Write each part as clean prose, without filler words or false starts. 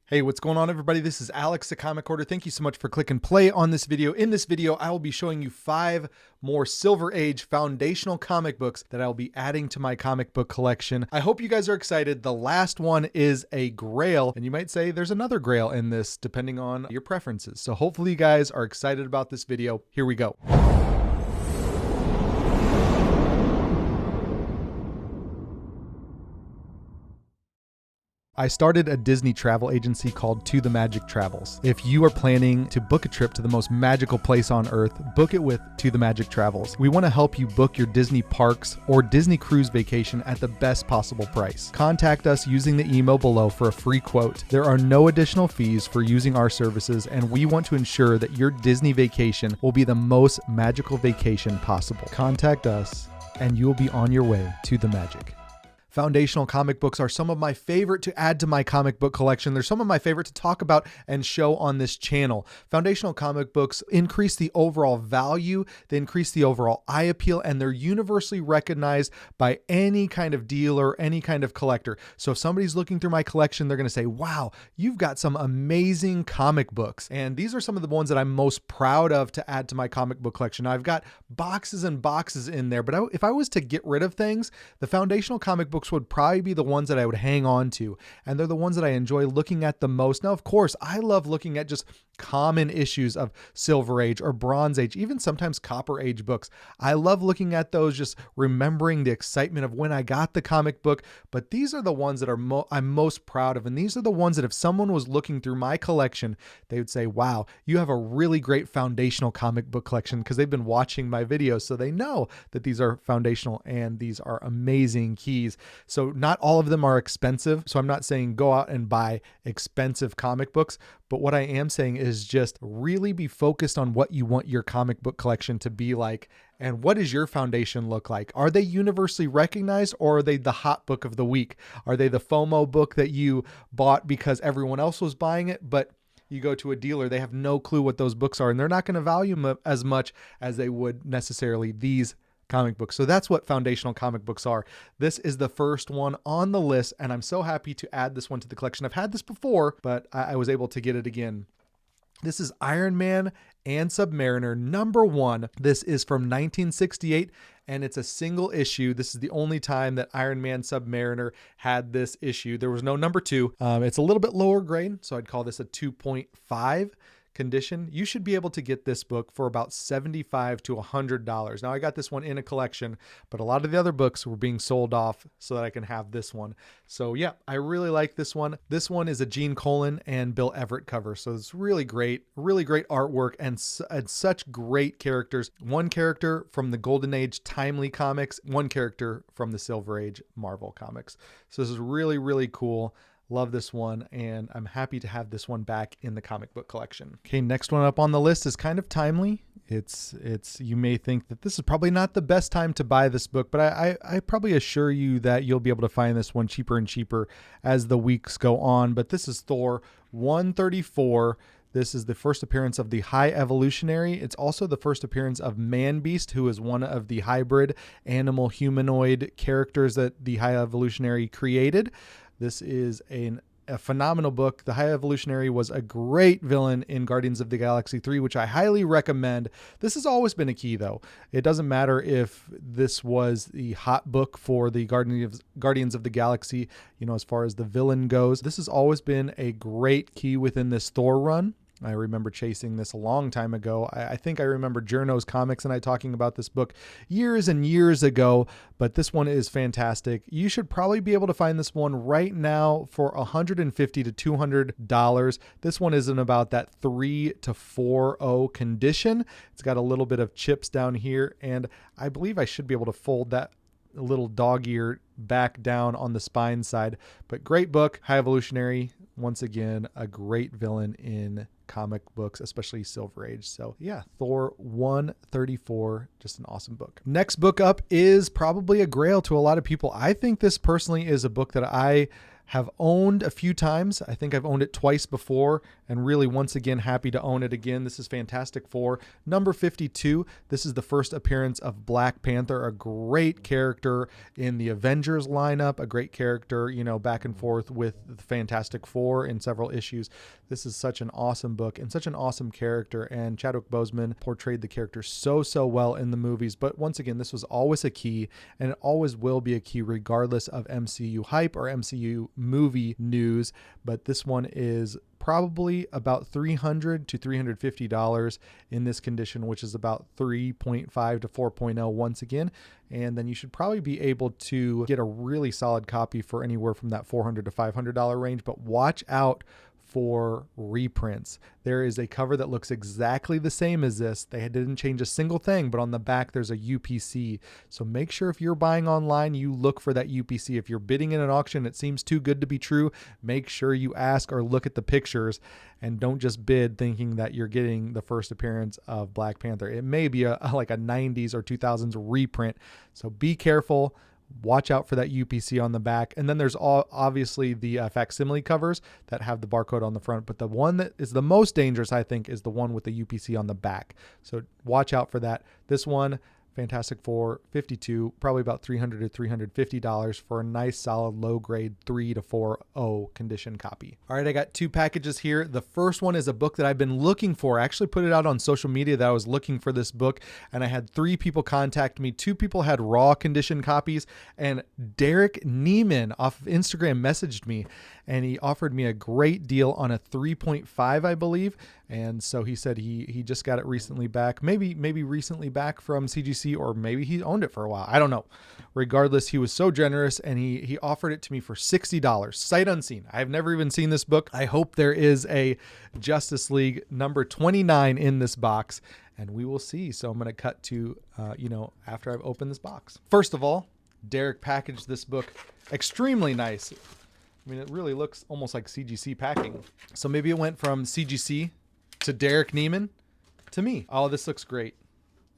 Hey, what's going on, everybody? This is Alex, the Comic Hoarder. Thank you so much for clicking play on this video. In this video, I will be showing you 5 more Silver Age foundational comic books that I'll be adding to my comic book collection. I hope you guys are excited. The last one is a Grail, and you might say there's another Grail in this, depending on your preferences. So hopefully you guys are excited about this video. Here we go. I started a Disney travel agency called To the Magic Travels. If you are planning to book a trip to the most magical place on earth, book it with To the Magic Travels. We want to help you book your Disney parks or Disney cruise vacation at the best possible price. Contact us using the email below for a free quote. There are no additional fees for using our services, and we want to ensure that your Disney vacation will be the most magical vacation possible. Contact us and you will be on your way to the magic. Foundational comic books are some of my favorite to add to my comic book collection. They're some of my favorite to talk about and show on this channel. Foundational comic books increase the overall value, they increase the overall eye appeal, and they're universally recognized by any kind of dealer, any kind of collector. So if somebody's looking through my collection, they're going to say, wow, you've got some amazing comic books. And these are some of the ones that I'm most proud of to add to my comic book collection. Now, I've got boxes and boxes in there, but if I was to get rid of things, the foundational comic books would probably be the ones that I would hang on to, and they're the ones that I enjoy looking at the most. Now, of course, I love looking at just common issues of Silver Age or Bronze Age, even sometimes Copper Age books. I love looking at those, just remembering the excitement of when I got the comic book, but these are the ones that I'm most proud of, and these are the ones that if someone was looking through my collection, they would say, wow, you have a really great foundational comic book collection, because they've been watching my videos, so they know that these are foundational and these are amazing keys. So not all of them are expensive. So I'm not saying go out and buy expensive comic books, but what I am saying is just really be focused on what you want your comic book collection to be like. And what does your foundation look like? Are they universally recognized, or are they the hot book of the week? Are they the FOMO book that you bought because everyone else was buying it, but you go to a dealer, they have no clue what those books are, and they're not going to value them as much as they would necessarily these comic books. So that's what foundational comic books are. This is the first one on the list, and I'm so happy to add this one to the collection. I've had this before, but I was able to get it again. This is Iron Man and Submariner #1. This is from 1968, and it's a single issue. This is the only time that Iron Man Submariner had this issue. There was no #2. It's a little bit lower grade, so I'd call this a 2.5 condition. You should be able to get this book for about $75 to $100. Now, I got this one in a collection, but a lot of the other books were being sold off so that I can have this one. So yeah, I really like this one. This one is a Gene Colan and Bill Everett cover. So it's really great artwork and such great characters. One character from the Golden Age Timely comics, one character from the Silver Age Marvel comics. So this is really, really cool. Love this one, and I'm happy to have this one back in the comic book collection. Okay, next one up on the list is kind of timely. It's you may think that this is probably not the best time to buy this book, but I probably assure you that you'll be able to find this one cheaper and cheaper as the weeks go on. But this is Thor 134. This is the first appearance of the High Evolutionary. It's also the first appearance of Man Beast, who is one of the hybrid animal humanoid characters that the High Evolutionary created. This is a phenomenal book. The High Evolutionary was a great villain in Guardians of the Galaxy 3, which I highly recommend. This has always been a key, though. It doesn't matter if this was the hot book for the Guardians of the Galaxy, as far as the villain goes. This has always been a great key within this Thor run. I remember chasing this a long time ago. I think I remember Journo's Comics and I talking about this book years and years ago, but this one is fantastic. You should probably be able to find this one right now for $150 to $200. This one is in about that 3 to 4.0 condition. It's got a little bit of chips down here, and I believe I should be able to fold that little dog ear back down on the spine side. But great book. High Evolutionary, once again, a great villain in comic books, especially Silver Age. So yeah, Thor 134, just an awesome book. Next book up is probably a Grail to a lot of people. I think this personally is a book that I have owned a few times. I think I've owned it twice before, and really once again happy to own it again. This is Fantastic Four number 52. This is the first appearance of Black Panther, a great character in the Avengers lineup, a great character, you know, back and forth with the Fantastic Four in several issues. This is such an awesome book and such an awesome character, and Chadwick Boseman portrayed the character so well in the movies. But once again, this was always a key, and it always will be a key regardless of MCU hype or MCU movie news. But this one is probably about $300 to $350 in this condition, which is about 3.5 to 4.0 once again. And then you should probably be able to get a really solid copy for anywhere from that $400 to $500 range. But watch out for reprints. There is a cover that looks exactly the same as this. They didn't change a single thing, but on the back there's a UPC. So make sure if you're buying online, you look for that UPC. If you're bidding in an auction, it seems too good to be true, make sure you ask or look at the pictures and don't just bid thinking that you're getting the first appearance of Black Panther. It may be like a 90s or 2000s reprint. So be careful. Watch out for that UPC on the back. And then there's obviously the facsimile covers that have the barcode on the front. But the one that is the most dangerous, I think, is the one with the UPC on the back. So watch out for that. This one, Fantastic Four 52, probably about $300 to $350 for a nice solid low grade 3 to 4.0 condition copy. All right, I got two packages here. The first one is a book that I've been looking for. I actually put it out on social media that I was looking for this book, and I had 3 people contact me. 2 people had raw condition copies, and Derek Neiman off of Instagram messaged me, and he offered me a great deal on a 3.5, I believe. And so he said he just got it recently back, maybe recently back from CGC, or maybe he owned it for a while. I don't know. Regardless, he was so generous, and he offered it to me for $60, sight unseen. I've never even seen this book. I hope there is a Justice League number 29 in this box, and we will see. So I'm going to cut to, after I've opened this box. First of all, Derek packaged this book extremely nice. I mean, it really looks almost like CGC packing. So maybe it went from CGC to Derek Neiman to me. Oh, this looks great.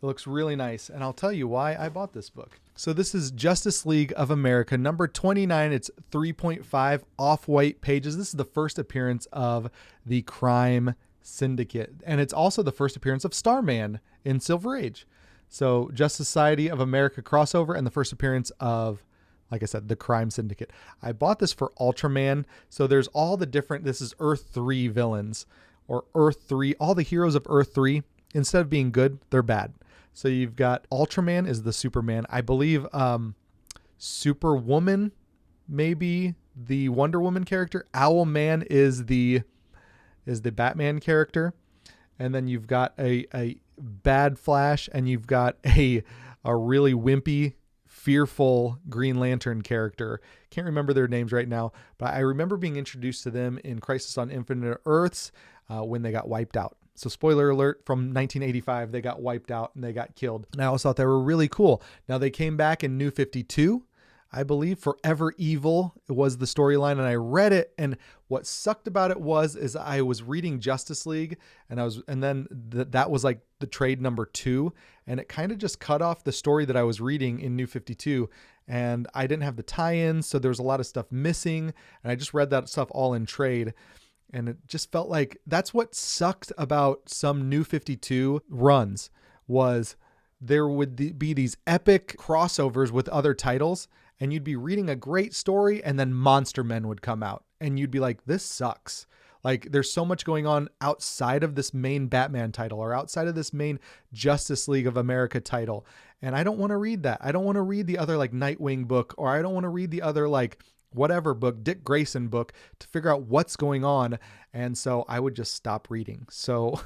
It looks really nice. And I'll tell you why I bought this book. So this is Justice League of America, number 29. It's 3.5 off-white pages. This is the first appearance of the Crime Syndicate. And it's also the first appearance of Starman in Silver Age. So Justice Society of America crossover, and the first appearance of, like I said, the Crime Syndicate. I bought this for Ultraman. So there's all the different, this is Earth 3 villains, or Earth 3, all the heroes of Earth 3, instead of being good, they're bad. So you've got Ultraman is the Superman. I believe Superwoman may be the Wonder Woman character. Owlman is the Batman character. And then you've got a bad Flash, and you've got a really wimpy, fearful Green Lantern character. Can't remember their names right now, but I remember being introduced to them in Crisis on Infinite Earths when they got wiped out. So spoiler alert, from 1985, they got wiped out and they got killed. And I always thought they were really cool. Now they came back in New 52, I believe. Forever Evil was the storyline, and I read it, and what sucked about it is I was reading Justice League, and then that was like the trade number 2, and it kind of just cut off the story that I was reading in New 52, and I didn't have the tie-ins, so there was a lot of stuff missing, and I just read that stuff all in trade. And it just felt like that's what sucked about some New 52 runs, was there would be these epic crossovers with other titles, and you'd be reading a great story, and then Monster Men would come out, and you'd be like, this sucks. Like, there's so much going on outside of this main Batman title, or outside of this main Justice League of America title, and I don't want to read that. I don't want to read the other like Nightwing book, or I don't want to read the other like whatever book, Dick Grayson book, to figure out what's going on. And so I would just stop reading. So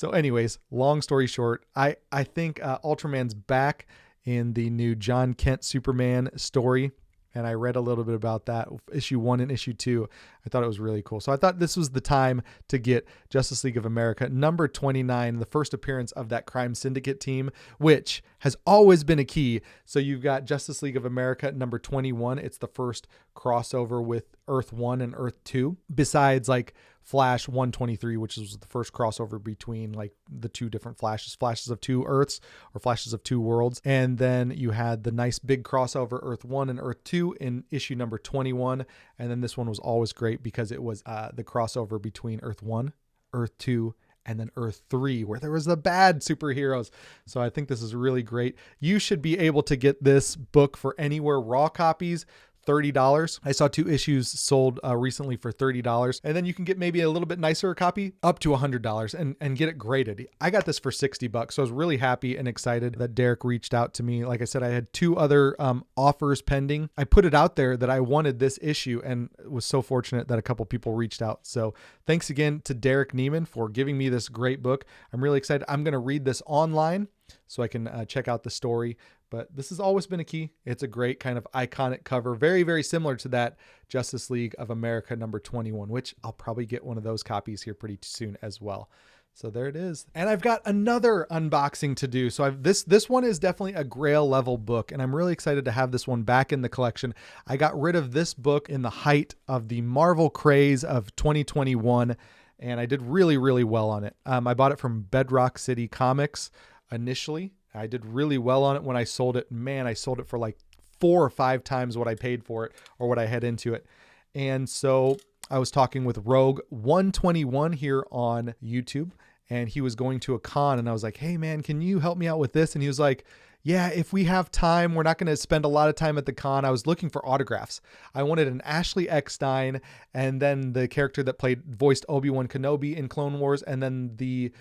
anyways, long story short, I think Ultraman's back in the new John Kent Superman story. And I read a little bit about that, issue 1 and issue 2. I thought it was really cool. So I thought this was the time to get Justice League of America, number 29, the first appearance of that Crime Syndicate team, which has always been a key. So you've got Justice League of America, number 21. It's the first crossover with Earth 1 and Earth 2, besides like Flash 123, which was the first crossover between like the two different flashes of two Earths or flashes of two worlds. And then you had the nice big crossover Earth 1 and Earth 2 in issue number 21. And then this one was always great because it was the crossover between Earth 1, Earth 2, and then Earth 3, where there was the bad superheroes. So I think this is really great. You should be able to get this book for anywhere raw copies, $30. I saw 2 issues sold recently for $30. And then you can get maybe a little bit nicer copy up to $100 and get it graded. I got this for $60. So I was really happy and excited that Derek reached out to me. Like I said, I had 2 other offers pending. I put it out there that I wanted this issue and was so fortunate that a couple people reached out. So thanks again to Derek Neiman for giving me this great book. I'm really excited. I'm going to read this online so I can check out the story. But this has always been a key. It's a great kind of iconic cover. Very, very similar to that Justice League of America number 21, which I'll probably get one of those copies here pretty soon as well. So there it is. And I've got another unboxing to do. So this one is definitely a Grail level book, and I'm really excited to have this one back in the collection. I got rid of this book in the height of the Marvel craze of 2021, and I did really, really well on it. I bought it from Bedrock City Comics initially. I did really well on it when I sold it. Man, I sold it for like 4 or 5 times what I paid for it or what I had into it. And so I was talking with Rogue 121 here on YouTube, and he was going to a con, and I was like, hey man, can you help me out with this? And he was like, yeah, if we have time, we're not going to spend a lot of time at the con. I was looking for autographs. I wanted an Ashley Eckstein, and then the character that voiced Obi-Wan Kenobi in Clone Wars, and then the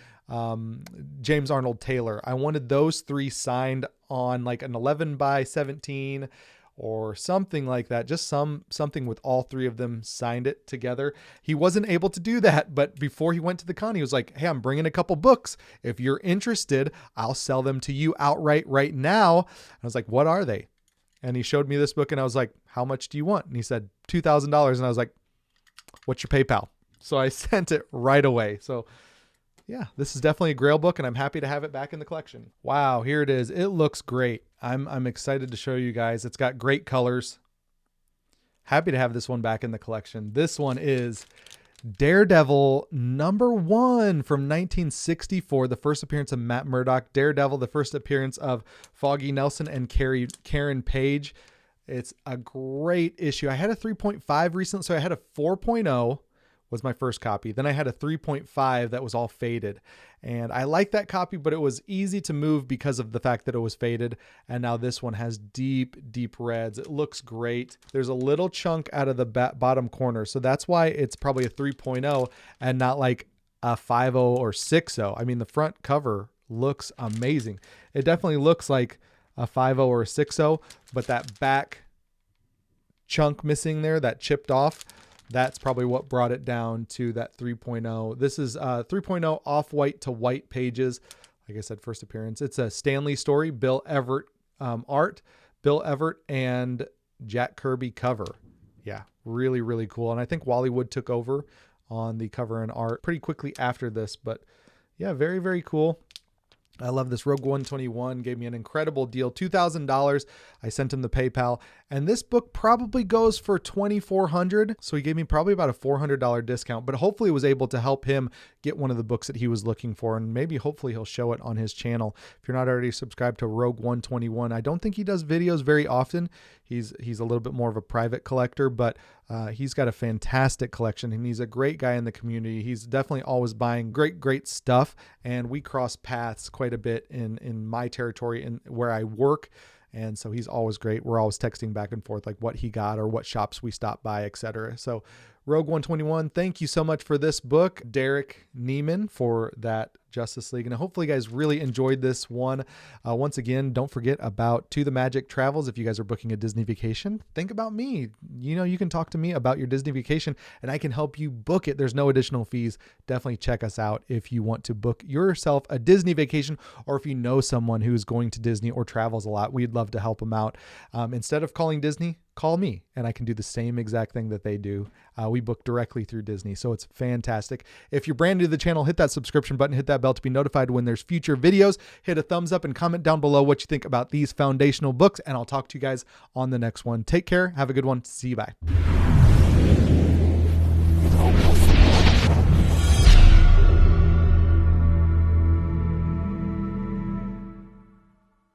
James Arnold Taylor. I wanted those 3 signed on like an 11x17 or something like that. Just something with all 3 of them signed it together. He wasn't able to do that, but before he went to the con, he was like, hey, I'm bringing a couple books. If you're interested, I'll sell them to you outright right now. I was like, what are they? And he showed me this book, and I was like, how much do you want? And he said $2,000. And I was like, what's your PayPal? So I sent it right away. So yeah, this is definitely a Grail book, and I'm happy to have it back in the collection. Wow, here it is. It looks great. I'm excited to show you guys. It's got great colors. Happy to have this one back in the collection. This one is Daredevil #1 from 1964, the first appearance of Matt Murdock. Daredevil, the first appearance of Foggy Nelson and Karen Page. It's a great issue. I had a 3.5 recently, so I had a 4.0. was my first copy. Then I had a 3.5 that was all faded. And I like that copy, but it was easy to move because of the fact that it was faded. And now this one has deep, deep reds. It looks great. There's a little chunk out of the bottom corner. So that's why it's probably a 3.0 and not like a 5.0 or 6.0. I mean, the front cover looks amazing. It definitely looks like a 5.0 or a 6.0, but that back chunk missing there, that chipped off, that's probably what brought it down to that 3.0. This is 3.0 off-white to white pages. Like I said, first appearance. It's a Stan Lee story, Bill Everett art, Bill Everett and Jack Kirby cover. Yeah, really, really cool. And I think Wally Wood took over on the cover and art pretty quickly after this. But yeah, very, very cool. I love this. Rogue 121 gave me an incredible deal, $2,000. I sent him the PayPal, and this book probably goes for $2,400. So he gave me probably about a $400 discount, but hopefully it was able to help him get one of the books that he was looking for. And maybe hopefully he'll show it on his channel. If you're not already subscribed to Rogue 121, I don't think he does videos very often. He's a little bit more of a private collector, but he's got a fantastic collection, and he's a great guy in the community. He's definitely always buying great stuff, and we cross paths quite a bit in my territory and where I work. And so he's always great. We're always texting back and forth, like what he got or what shops we stopped by, etc. So Rogue 121, thank you so much for this book. Derek Neiman for that Justice League. And hopefully you guys really enjoyed this one. Once again, don't forget about To the Magic Travels. If you guys are booking a Disney vacation, think about me. You know, you can talk to me about your Disney vacation and I can help you book it. There's no additional fees. Definitely check us out if you want to book yourself a Disney vacation, or if you know someone who's going to Disney or travels a lot, we'd love to help them out. Instead of calling Disney, call me and I can do the same exact thing that they do. We book directly through Disney, so it's fantastic. If you're brand new to the channel, hit that subscription button, hit that bell to be notified when there's future videos. Hit a thumbs up and comment down below what you think about these foundational books, and I'll talk to you guys on the next one. Take care. Have a good one. See you. Bye.